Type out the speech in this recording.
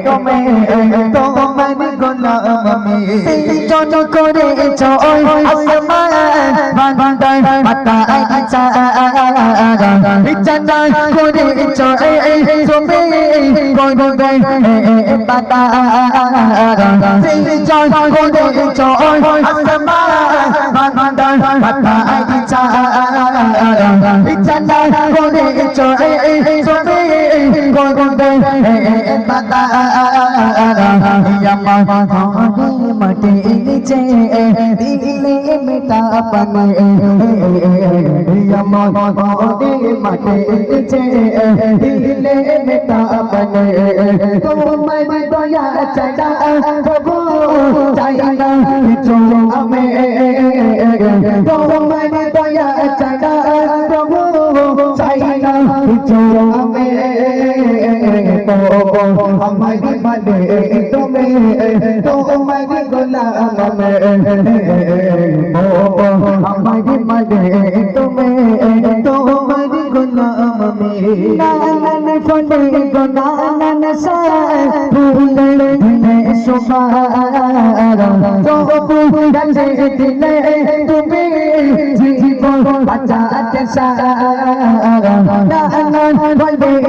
তুমি তোমার গোলাম আমি জন করেছ আসমান বান্দার মাথায় জানা করেছ তুমি করবে বাতা জন করেছ আসমান বান্দার মাথায় জানা করেছ তুমি করবে বাতা মাটি নিচে দিলে মেটা পানে মাটি নিচে দিলে মেটা পানে তোমার দয়া চাইনা প্রভু চাইনা কিছু আমি তোমার দয়া চাইনা প্রভু চাইনা কিছু আমি हमारी बने तुम्हें हमारी गुलाम में हमारी बने तुम्हें हमारी गुलाम में नानन फने गुनानन सा भूले सुमार तो पूरे दिले तुम्हें जीवन बचाते सारा नानन फने